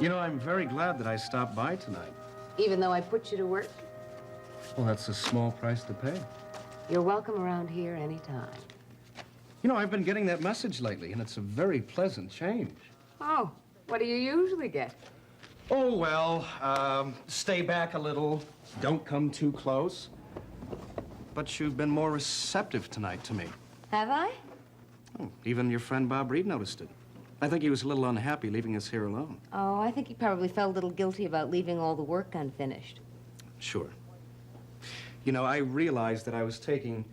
You know, I'm very glad that I stopped by tonight. Even though I put you to work? Well, that's a small price to pay. You're welcome around here anytime. You know, I've been getting that message lately, and it's a very pleasant change. Oh, what do you usually get? Oh, well, stay back a little. Don't come too close. But you've been more receptive tonight to me. Have I? Oh, even your friend Bob Reed noticed it. I think he was a little unhappy leaving us here alone. Oh, I think he probably felt a little guilty about leaving all the work unfinished. Sure. You know, I realized that I was taking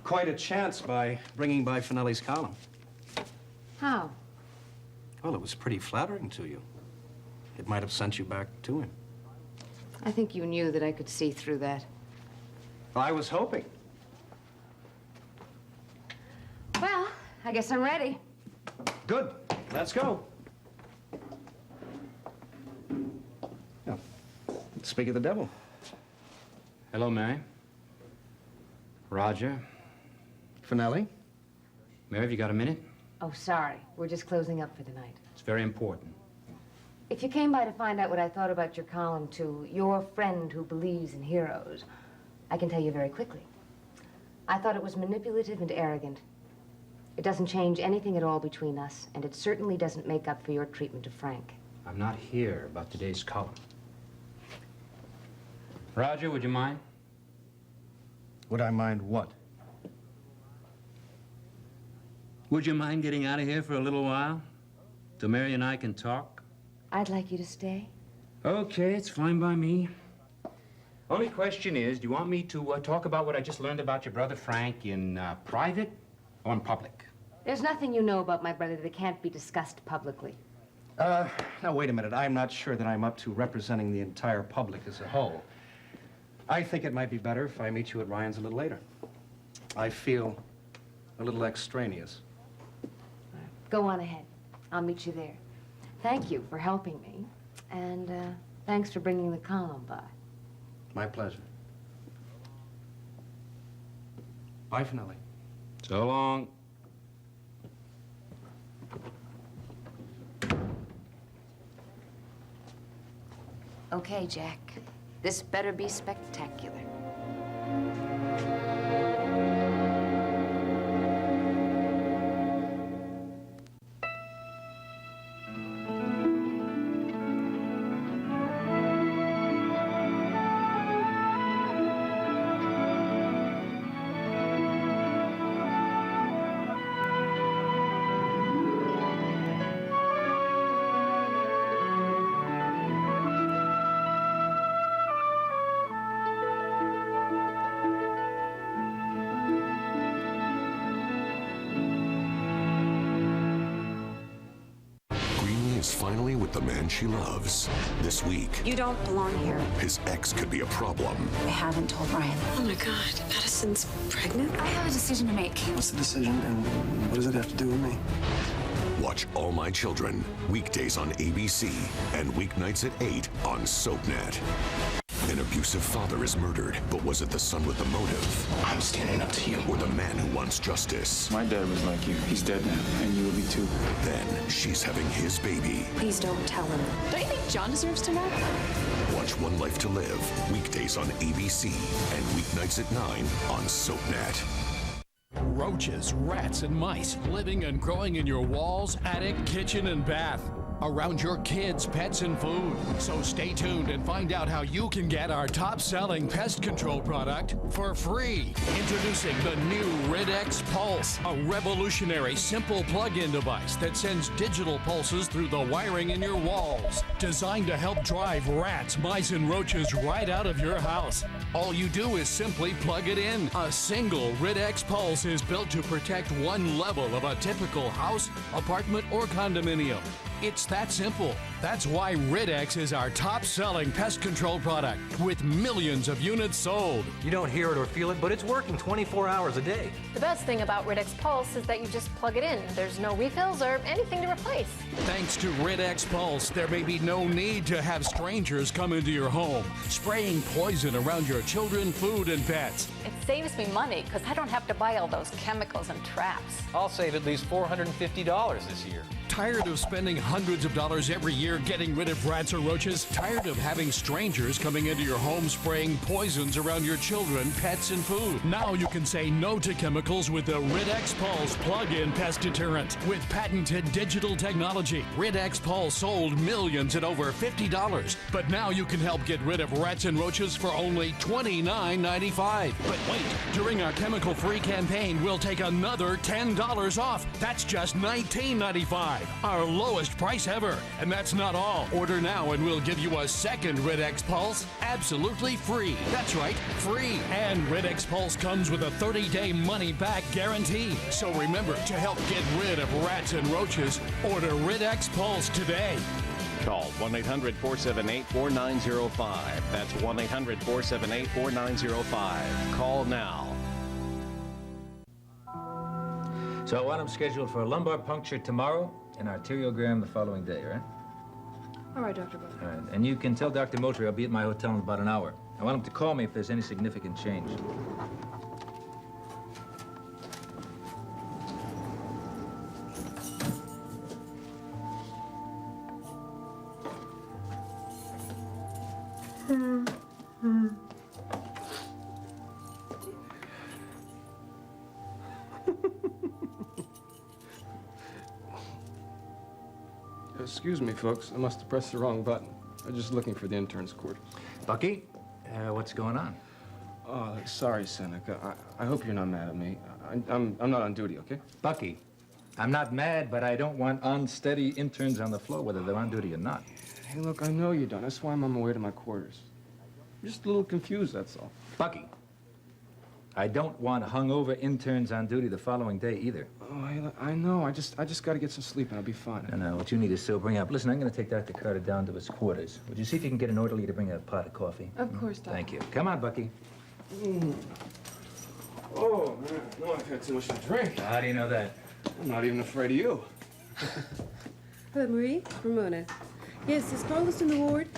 quite a chance by bringing by Finelli's column. How? Well, it was pretty flattering to you. It might have sent you back to him. I think you knew that I could see through that. Well, I was hoping. Well, I guess I'm ready. Good. Let's go. Now, speak of the devil. Hello, Mary. Roger. Finelli? Mary, have you got a minute? Oh, sorry. We're just closing up for the night. It's very important. If you came by to find out what I thought about your column to Your Friend Who Believes in Heroes, I can tell you very quickly. I thought it was manipulative and arrogant. It doesn't change anything at all between us, and it certainly doesn't make up for your treatment of Frank. I'm not here about today's column. Roger, would you mind? Would I mind what? Would you mind getting out of here for a little while? So Mary and I can talk? I'd like you to stay. Okay, it's fine by me. Only question is, do you want me to talk about what I just learned about your brother Frank in private or in public? There's nothing you know about my brother that can't be discussed publicly. Now, wait a minute. I'm not sure that I'm up to representing the entire public as a whole. I think it might be better if I meet you at Ryan's a little later. I feel a little extraneous. Go on ahead. I'll meet you there. Thank you for helping me, and thanks for bringing the column by. My pleasure. Bye, Finelli. So long. Okay, Jack. This better be spectacular. Finally with the man she loves. This week, You don't belong here. his ex could be a problem. I haven't told Ryan. Oh my God, Madison's pregnant? I have a decision to make. What's the decision, and what does it have to do with me? Watch All My Children, weekdays on ABC and weeknights at 8 on SoapNet. An abusive father is murdered, but was it the son with the motive? I'm standing up to you. Or the man who wants justice? My dad was like you. He's dead now, and you will be too. Then she's having his baby. Please don't tell him. Don't you think John deserves to know? Watch One Life to Live, weekdays on ABC and weeknights at 9 on SoapNet. Roaches, rats, and mice living and growing in your walls, attic, kitchen, and bath. Around your kids, pets, and food. So stay tuned and find out how you can get our top-selling pest control product for free. Introducing the new Rid-X Pulse, a revolutionary, simple plug-in device that sends digital pulses through the wiring in your walls. Designed to help drive rats, mice, and roaches right out of your house. All you do is simply plug it in. A single Rid-X Pulse is built to protect one level of a typical house, apartment, or condominium. It's that simple. That's why Rid-X is our top-selling pest control product with millions of units sold. You don't hear it or feel it, but it's working 24 hours a day. The best thing about Rid-X Pulse is that you just plug it in. There's no refills or anything to replace. Thanks to Rid X Pulse, there may be no need to have strangers come into your home, spraying poison around your children, food, and pets. It saves me money because I don't have to buy all those chemicals and traps. I'll save at least $450 this year. Tired of spending hundreds of dollars every year getting rid of rats or roaches? Tired of having strangers coming into your home spraying poisons around your children, pets, and food? Now you can say no to chemicals with the Rid X Pulse plug-in pest deterrent. With patented digital technology, Rid X Pulse sold millions at over $50. But now you can help get rid of rats and roaches for only $29.95. But wait, during our chemical-free campaign, we'll take another $10 off. That's just $19.95. Our lowest price ever. And that's not all. Order now and we'll give you a second Rid X Pulse absolutely free. That's right, free. And Rid X Pulse comes with a 30-day money-back guarantee. So remember, to help get rid of rats and roaches, order Rid X Pulse today. Call 1-800-478-4905. That's 1-800-478-4905. Call now. So I want him scheduled for a lumbar puncture tomorrow and arteriogram the following day, right? All right, Dr. Butler. All right. And you can tell Dr. Moultrie I'll be at my hotel in about an hour. I want him to call me if there's any significant change. Excuse me, folks. I must have pressed the wrong button. I'm just looking for the intern's quarters. Bucky, what's going on? Sorry, Seneca. I hope you're not mad at me. I'm not on duty, okay? Bucky, I'm not mad, but I don't want unsteady interns on the floor, whether they're on duty or not. Hey, look, I know you don't. That's why I'm on my way to my quarters. I'm just a little confused, that's all. Bucky, I don't want hungover interns on duty the following day either. Oh, hey, look, I know. I just got to get some sleep and I'll be fine. No, what you need is sobering up. Listen, I'm going to take Dr. Carter down to his quarters. Would you see if you can get an orderly to bring a pot of coffee? Of course, Doctor. Thank you. Come on, Bucky. Oh, man. No, I've had too much to drink. How do you know that? I'm not even afraid of you. Hello, Marie. Ramona. Yes, is Carlos in the ward?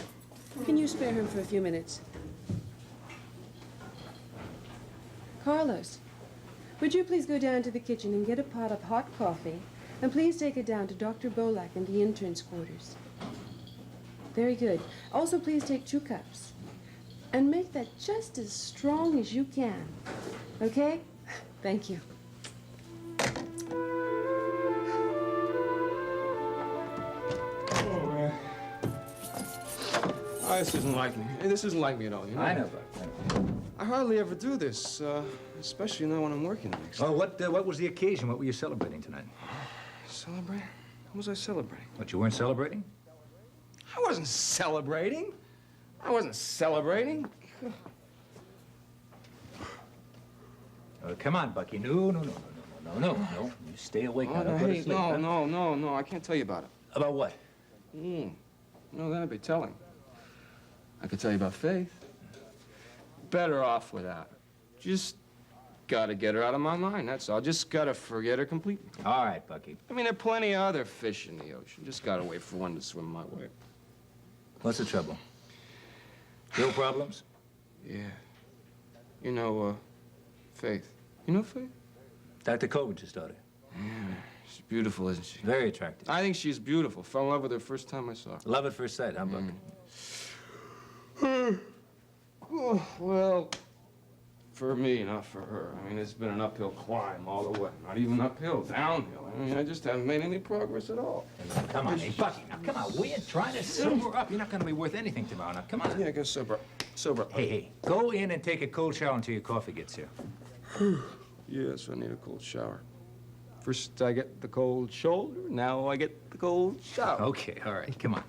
Can you spare him for a few minutes? Carlos, would you please go down to the kitchen and get a pot of hot coffee, and please take it down to Dr. Bolak in the intern's quarters. Very good. Also, please take 2 cups. And make that just as strong as you can. Okay? Thank you. Oh, man. Oh, this isn't like me. Hey, this isn't like me at all, you know? I know, Buck. I hardly ever do this, especially now when I'm working the next day. Oh, what was the occasion? What were you celebrating tonight? Celebrating? What was I celebrating? What, you weren't celebrating? I wasn't celebrating. I wasn't celebrating. Come on, Bucky. No. You stay awake now. Don't go to sleep. No. I can't tell you about it. About what? No, that'd be telling. I could tell you about Faith. Better off without. Just gotta get her out of my mind, that's all. Just gotta forget her completely. All right, Bucky. I mean, there are plenty of other fish in the ocean. Just gotta wait for one to swim my way. What's the trouble? Real problems? Yeah. You know, Faith. You know Faith? Dr. Coleridge's daughter. Yeah, she's beautiful, isn't she? Very attractive. I think she's beautiful. Fell in love with her first time I saw her. Love at first sight, huh, Bucky? Oh, well, for me, not for her. I mean, it's been an uphill climb all the way. Not even uphill, downhill. I mean, I just haven't made any progress at all. Come on, hey, Bucky, now come on. We're trying to sober up. You're not going to be worth anything tomorrow. Now, come on. Yeah, I guess sober up. Sober up. Hey, go in and take a cold shower until your coffee gets here. Yes, I need a cold shower. First I get the cold shoulder, now I get the cold shower. Okay, all right, come on.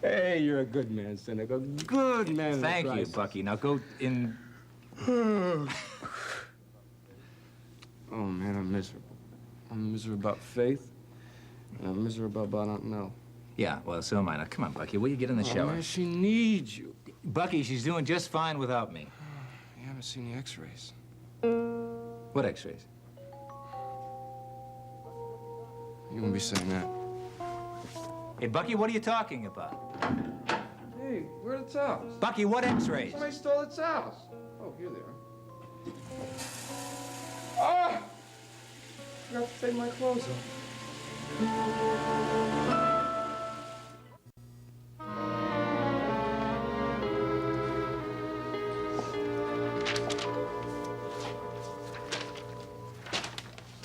Hey, you're a good man, Seneca. Good man. Thank you, Bucky. Now go in. Oh, man, I'm miserable. I'm miserable about Faith, and I'm miserable about Aunt Nell. Yeah, well, so am I. Now, come on, Bucky. Will you get in the shower? Man, she needs you. Bucky, she's doing just fine without me. You haven't seen the x-rays. What x-rays? You won't be saying that. Hey, Bucky, what are you talking about? Hey, where are the towels? Bucky, what x-rays? Somebody stole the towels. Oh, here they are. Ah! I forgot to take my clothes off.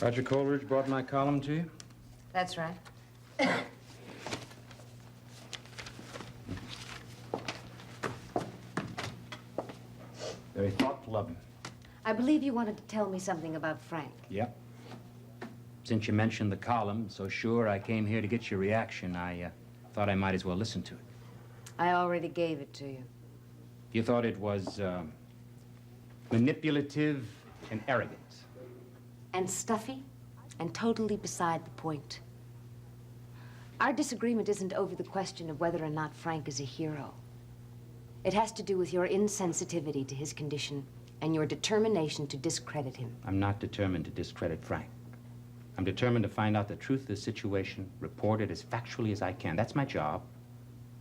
Roger Coleridge brought my column to you? That's right. Very thoughtful of him. I believe you wanted to tell me something about Frank. Yep. Since you mentioned the column, so sure I came here to get your reaction, I thought I might as well listen to it. I already gave it to you. You thought it was manipulative and arrogant. And stuffy and totally beside the point. Our disagreement isn't over the question of whether or not Frank is a hero. It has to do with your insensitivity to his condition and your determination to discredit him. I'm not determined to discredit Frank. I'm determined to find out the truth of the situation, report it as factually as I can. That's my job.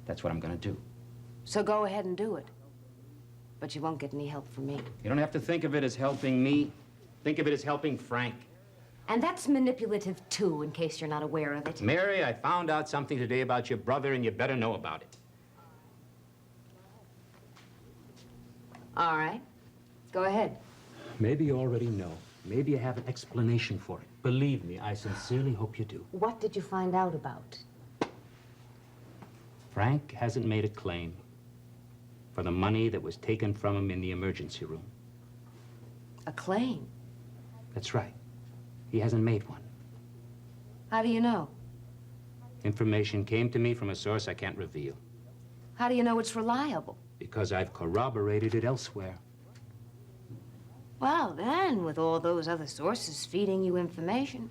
That's what I'm going to do. So go ahead and do it. But you won't get any help from me. You don't have to think of it as helping me. Think of it as helping Frank. And that's manipulative, too, in case you're not aware of it. Mary, I found out something today about your brother, and you better know about it. All right. Go ahead. Maybe you already know. Maybe you have an explanation for it. Believe me, I sincerely hope you do. What did you find out about? Frank hasn't made a claim for the money that was taken from him in the emergency room. A claim? That's right. He hasn't made one. How do you know? Information came to me from a source I can't reveal. How do you know it's reliable? Because I've corroborated it elsewhere. Well, then, with all those other sources feeding you information,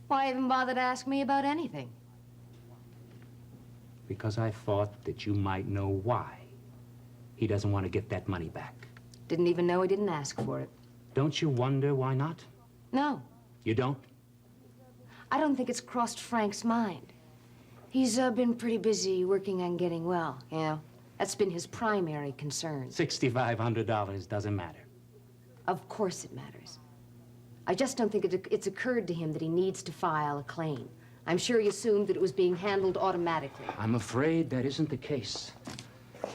why even bother to ask me about anything? Because I thought that you might know why he doesn't want to get that money back. Didn't even know he didn't ask for it. Don't you wonder why not? No. You don't? I don't think it's crossed Frank's mind. He's been pretty busy working on getting well, you know. That's been his primary concern. $6,500 doesn't matter. Of course it matters. I just don't think it's occurred to him that he needs to file a claim. I'm sure he assumed that it was being handled automatically. I'm afraid that isn't the case.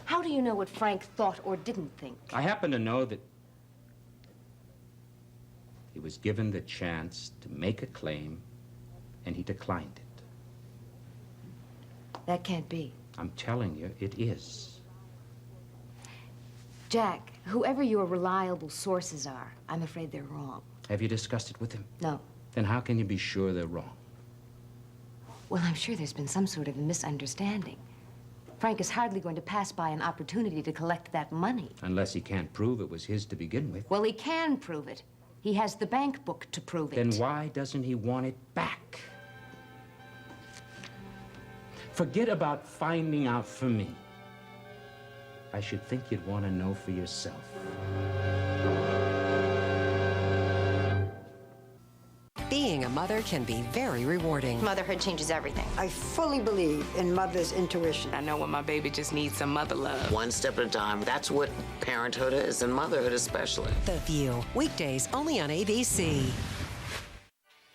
How do you know what Frank thought or didn't think? I happen to know that he was given the chance to make a claim, and he declined it. That can't be. I'm telling you, it is. Jack, whoever your reliable sources are, I'm afraid they're wrong. Have you discussed it with him? No. Then how can you be sure they're wrong? Well, I'm sure there's been some sort of misunderstanding. Frank is hardly going to pass by an opportunity to collect that money. Unless he can't prove it was his to begin with. Well, he can prove it. He has the bank book to prove it. Then why doesn't he want it back? Forget about finding out for me. I should think you'd want to know for yourself. Being a mother can be very rewarding. Motherhood changes everything. I fully believe in mother's intuition. I know when my baby just needs some mother love. One step at a time. That's what parenthood is, and motherhood especially. The View, weekdays only on ABC.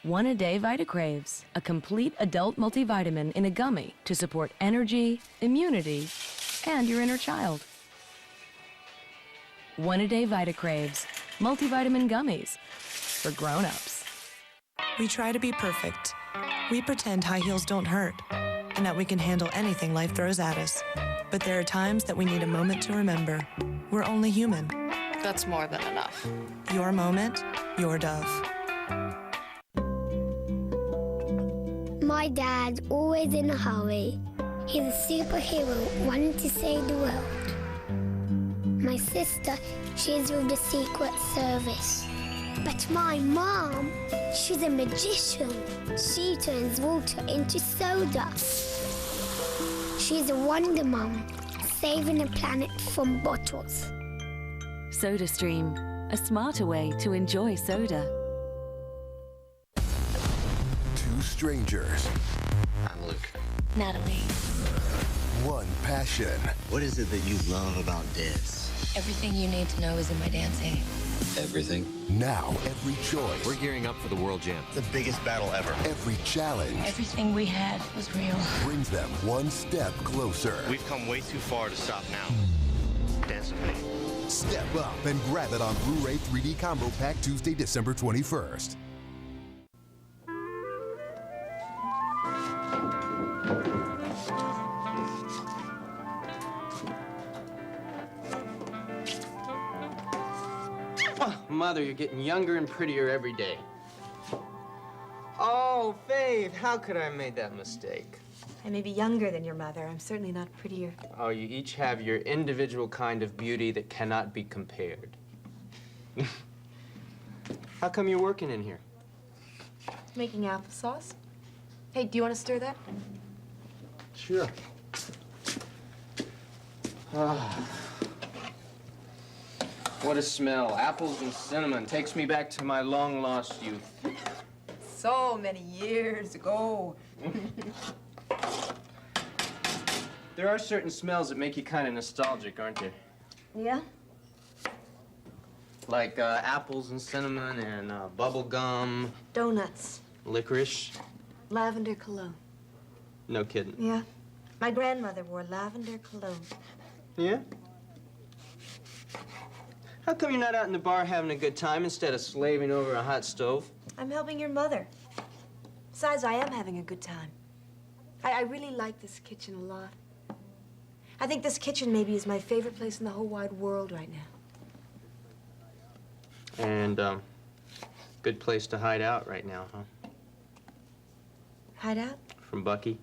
One a day VitaCraves, a complete adult multivitamin in a gummy to support energy, immunity, and your inner child. One a day VitaCraves, multivitamin gummies for grown-ups. We try to be perfect. We pretend high heels don't hurt and that we can handle anything life throws at us. But there are times that we need a moment to remember. We're only human. That's more than enough. Your moment, your Dove. My dad's always in a hurry. He's a superhero wanting to save the world. My sister, she's with the Secret Service. But my mom, she's a magician. She turns water into soda. She's a wonder mom, saving the planet from bottles. SodaStream, a smarter way to enjoy soda. Two strangers. I'm Luke. Natalie. One passion. What is it that you love about dance? Everything you need to know is in my dancing. Everything. Now, every choice. We're gearing up for the World Jam. The biggest battle ever. Every challenge. Everything we had was real. Brings them one step closer. We've come way too far to stop now. Dance with me. Step up and grab it on Blu-ray 3D Combo Pack Tuesday, December 21st. Mother, you're getting younger and prettier every day. Oh, Faith, how could I have made that mistake? I may be younger than your mother. I'm certainly not prettier. Oh, you each have your individual kind of beauty that cannot be compared. How come you're working in here? Making applesauce. Hey, do you want to stir that? Sure. What a smell. Apples and cinnamon. Takes me back to my long-lost youth. So many years ago. There are certain smells that make you kind of nostalgic, aren't there? Yeah? Like apples and cinnamon and bubble gum. Donuts. Licorice. Lavender cologne. No kidding. Yeah. My grandmother wore lavender cologne. Yeah? How come you're not out in the bar having a good time instead of slaving over a hot stove? I'm helping your mother. Besides, I am having a good time. I really like this kitchen a lot. I think this kitchen maybe is my favorite place in the whole wide world right now. And, good place to hide out right now, huh? Hide out? From Bucky?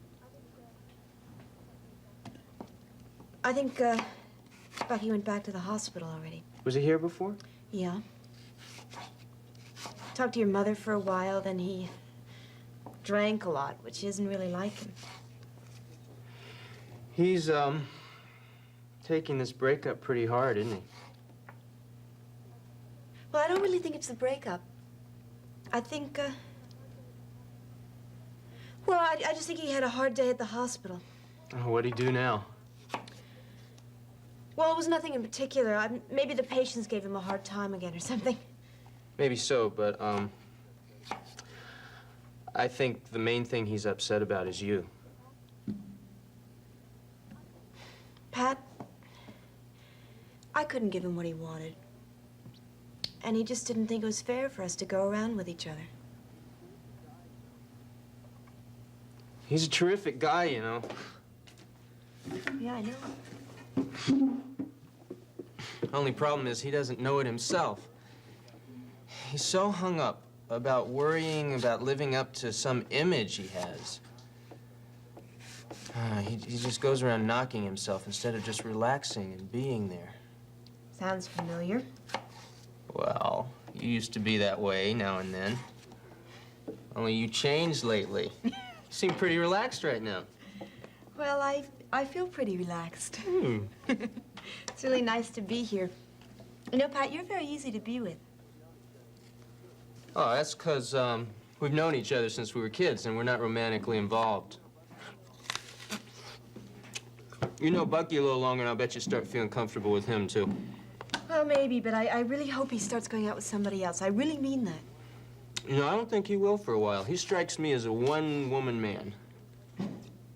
I think, Bucky went back to the hospital already. Was he here before? Yeah. Talked to your mother for a while, then he drank a lot, which isn't really like him. He's, taking this breakup pretty hard, isn't he? Well, I don't really think it's the breakup. I think, well, I just think he had a hard day at the hospital. Oh, what'd he do now? Well, it was nothing in particular. Maybe the patients gave him a hard time again or something. Maybe so, but, I think the main thing he's upset about is you. Pat, I couldn't give him what he wanted. And he just didn't think it was fair for us to go around with each other. He's a terrific guy, you know. Yeah, I know. Only problem is he doesn't know it himself. He's so hung up about worrying about living up to some image he has. He just goes around knocking himself instead of just relaxing and being there. Sounds familiar. Well, you used to be that way now and then. Only you changed lately. You seem pretty relaxed right now. Well, I feel pretty relaxed. It's really nice to be here. You know, Pat, you're very easy to be with. Oh, that's because we've known each other since we were kids and we're not romantically involved. You know Bucky a little longer and I'll bet you start feeling comfortable with him, too. Well, maybe, but I really hope he starts going out with somebody else. I really mean that. You know, I don't think he will for a while. He strikes me as a one-woman man.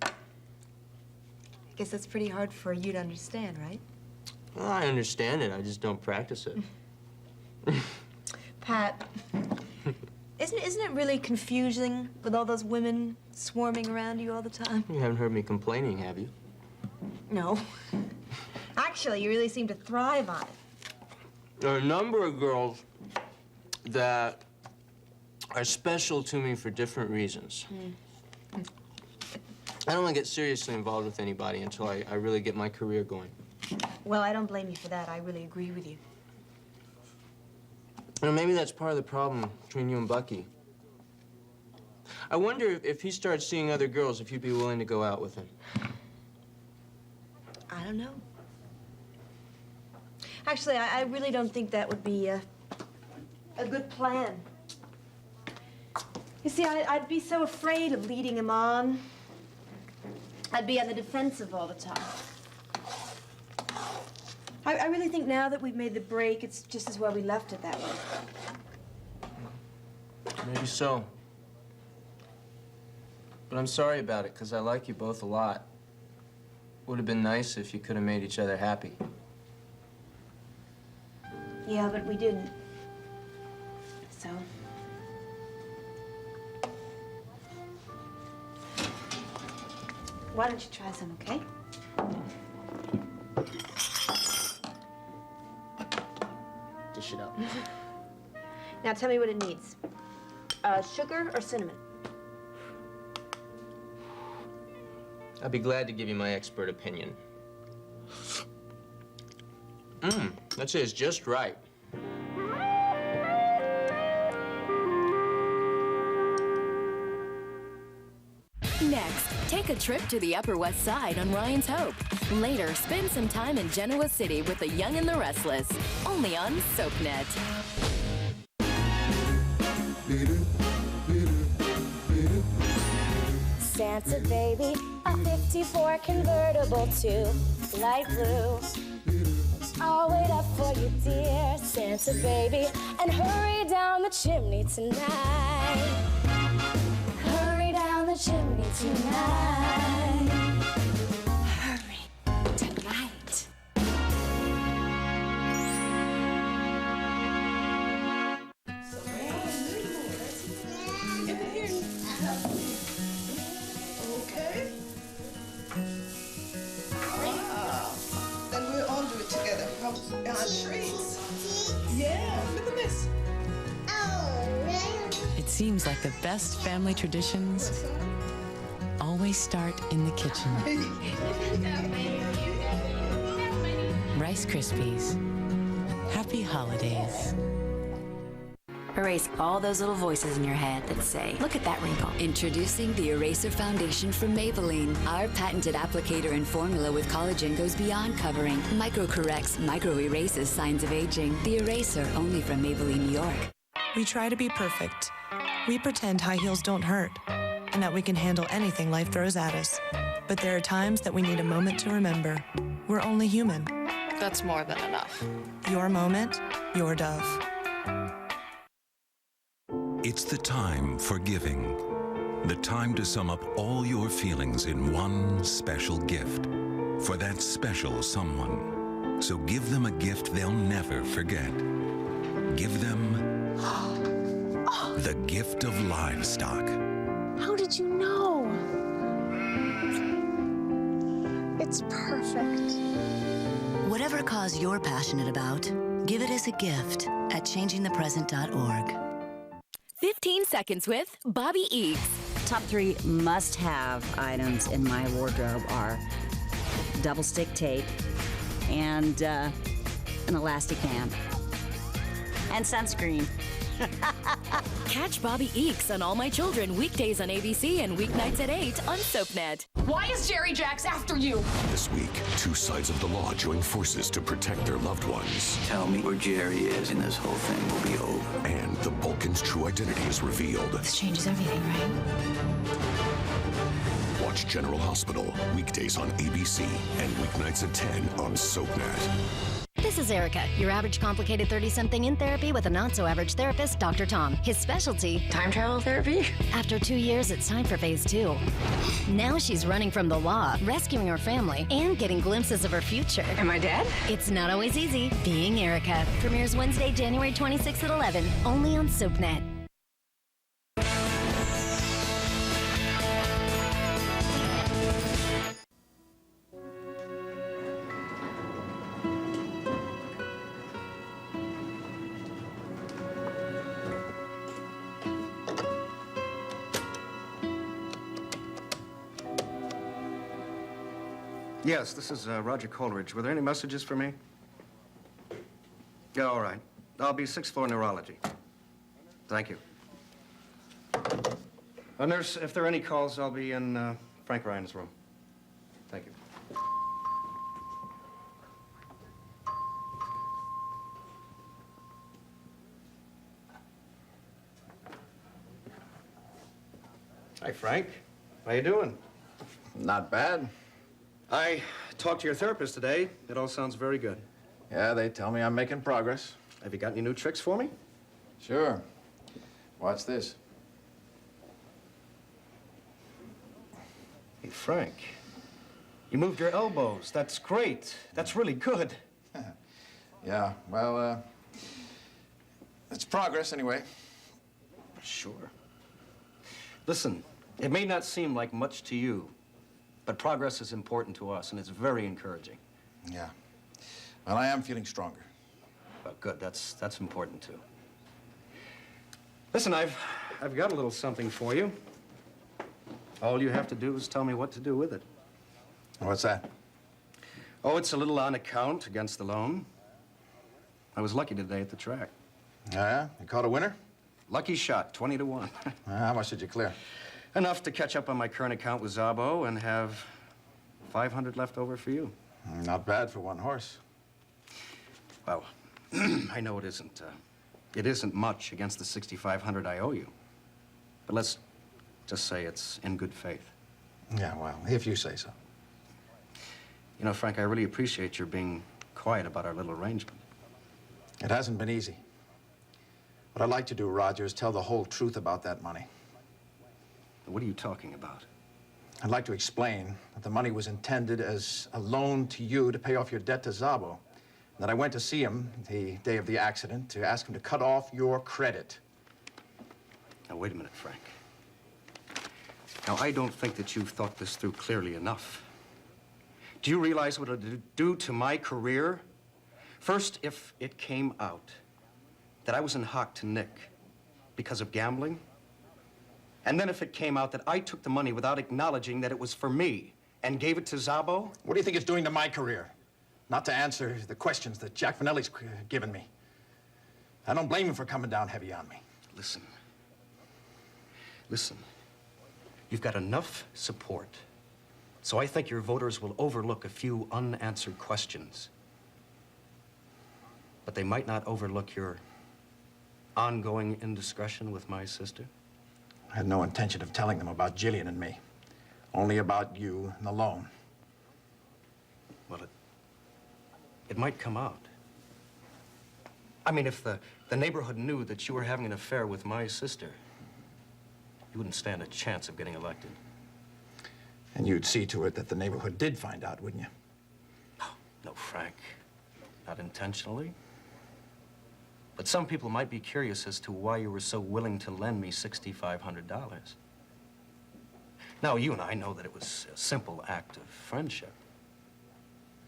I guess that's pretty hard for you to understand, right? Well, I understand it. I just don't practice it. Pat, isn't it really confusing with all those women swarming around you all the time? You haven't heard me complaining, have you? No. Actually, you really seem to thrive on it. There are a number of girls that are special to me for different reasons. I don't want to get seriously involved with anybody until I really get my career going. Well, I don't blame you for that. I really agree with you. You know, maybe that's part of the problem between you and Bucky. I wonder if he started seeing other girls, if you'd be willing to go out with him. I don't know. Actually, I really don't think that would be a good plan. You see, I'd be so afraid of leading him on. I'd be on the defensive all the time. I really think now that we've made the break, it's just as well we left it that way. Maybe so. But I'm sorry about it, because I like you both a lot. Would have been nice if you could have made each other happy. Yeah, but we didn't. So. Why don't you try some, okay? Dish it up. Now tell me what it needs. Sugar or cinnamon? I'd be glad to give you my expert opinion. That says just right. Next, take a trip to the Upper West Side on Ryan's Hope. Later, spend some time in Genoa City with The Young and the Restless. Only on SoapNet. Santa baby, a 54 convertible to light blue. I'll wait up for you, dear Santa baby, and hurry down the chimney tonight. Hurry down the chimney tonight. Hurry tonight. Okay. Then we'll all do it together. Treats. Yeah, look at this. It seems like the best family traditions always start in the kitchen. Rice Krispies. Happy holidays. Erase all those little voices in your head that say, look at that wrinkle. Introducing the Eraser Foundation from Maybelline. Our patented applicator and formula with collagen goes beyond covering. Micro-corrects, micro-erases signs of aging. The Eraser, only from Maybelline, New York. We try to be perfect. We pretend high heels don't hurt and that we can handle anything life throws at us. But there are times that we need a moment to remember. We're only human. That's more than enough. Your moment, your Dove. It's the time for giving. The time to sum up all your feelings in one special gift for that special someone. So give them a gift they'll never forget. Give them the gift of livestock. How did you know? It's perfect. Whatever cause you're passionate about, give it as a gift at changingthepresent.org. 15 seconds with Bobby Eakes. Top 3 must-have items in my wardrobe are double stick tape and an elastic band and sunscreen. Catch Bobby Eakes on All My Children weekdays on ABC and weeknights at 8 on SoapNet. Why is Jerry Jacks after you? This week, two sides of the law join forces to protect their loved ones. Tell me where Jerry is and this whole thing will be over. And the Bulkin's true identity is revealed. This changes everything, right? Watch General Hospital weekdays on ABC and weeknights at 10 on SoapNet. This is Erica, your average complicated 30-something in therapy with a not-so-average therapist, Dr. Tom. His specialty, time travel therapy. After 2 years, it's time for phase 2. Now she's running from the law, rescuing her family, and getting glimpses of her future. Am I dead? It's not always easy being Erica. Premieres Wednesday, January 26th at 11, only on SoapNet. Yes, this is Roger Coleridge. Were there any messages for me? Yeah, all right. I'll be 6th floor neurology. Thank you. Nurse, if there are any calls, I'll be in Frank Ryan's room. Thank you. Hi, Frank. How you doing? Not bad. I talked to your therapist today. It all sounds very good. Yeah, they tell me I'm making progress. Have you got any new tricks for me? Sure. Watch this. Hey, Frank, you moved your elbows. That's great. That's really good. Yeah, well, it's progress anyway. Sure. Listen, it may not seem like much to you, but progress is important to us, and it's very encouraging. Yeah. Well, I am feeling stronger. Well, good. That's important, too. Listen, I've got a little something for you. All you have to do is tell me what to do with it. What's that? Oh, it's a little on account against the loan. I was lucky today at the track. Oh, yeah? You caught a winner? Lucky shot, 20 to 1. How much did you clear? Enough to catch up on my current account with Zabo and have 500 left over for you. Not bad for one horse. Well, I know it isn't much against the 6,500 I owe you. But let's just say it's in good faith. Yeah, well, if you say so. You know, Frank, I really appreciate your being quiet about our little arrangement. It hasn't been easy. What I'd like to do, Roger, is tell the whole truth about that money. What are you talking about? I'd like to explain that the money was intended as a loan to you to pay off your debt to Zabo. That I went to see him the day of the accident to ask him to cut off your credit. Now, wait a minute, Frank. Now, I don't think that you've thought this through clearly enough. Do you realize what it would do to my career? First, if it came out that I was in hock to Nick because of gambling, and then if it came out that I took the money without acknowledging that it was for me and gave it to Zabo? What do you think it's doing to my career? Not to answer the questions that Jack Finelli's given me. I don't blame him for coming down heavy on me. Listen. You've got enough support, so I think your voters will overlook a few unanswered questions. But they might not overlook your ongoing indiscretion with my sister. I had no intention of telling them about Jillian and me. Only about you and the loan. Well, it might come out. I mean, if the neighborhood knew that you were having an affair with my sister, you wouldn't stand a chance of getting elected. And you'd see to it that the neighborhood did find out, wouldn't you? No, Frank. Not intentionally. But some people might be curious as to why you were so willing to lend me $6,500. Now, you and I know that it was a simple act of friendship.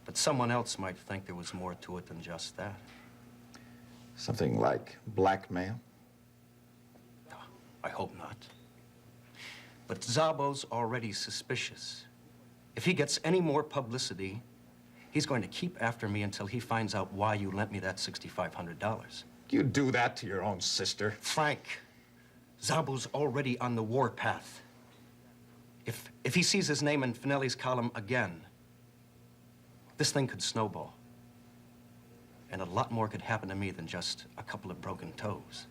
But someone else might think there was more to it than just that. Something like blackmail? No, I hope not. But Zabo's already suspicious. If he gets any more publicity, he's going to keep after me until he finds out why you lent me that $6,500. You do that to your own sister. Frank, Zabo's already on the warpath. If he sees his name in Finelli's column again, this thing could snowball. And a lot more could happen to me than just a couple of broken toes.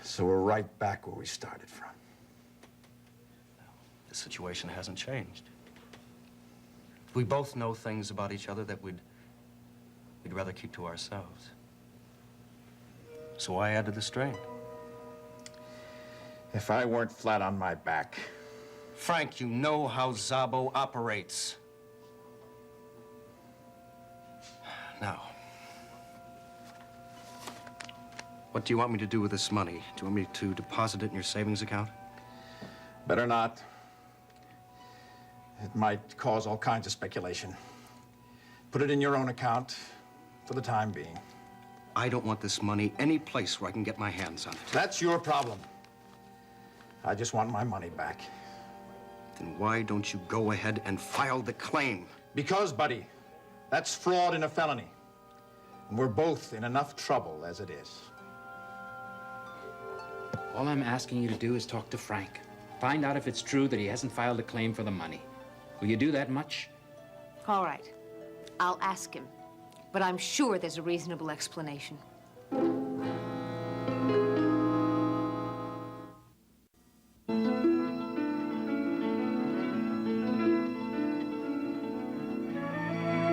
So we're right back where we started from. The situation hasn't changed. We both know things about each other that we'd rather keep to ourselves. So I added the strain. If I weren't flat on my back. Frank, you know how Zabo operates. Now, what do you want me to do with this money? Do you want me to deposit it in your savings account? Better not. It might cause all kinds of speculation. Put it in your own account for the time being. I don't want this money any place where I can get my hands on it. That's your problem. I just want my money back. Then why don't you go ahead and file the claim? Because, buddy, that's fraud and a felony. And we're both in enough trouble as it is. All I'm asking you to do is talk to Frank. Find out if it's true that he hasn't filed a claim for the money. Will you do that much? All right. I'll ask him. But I'm sure there's a reasonable explanation.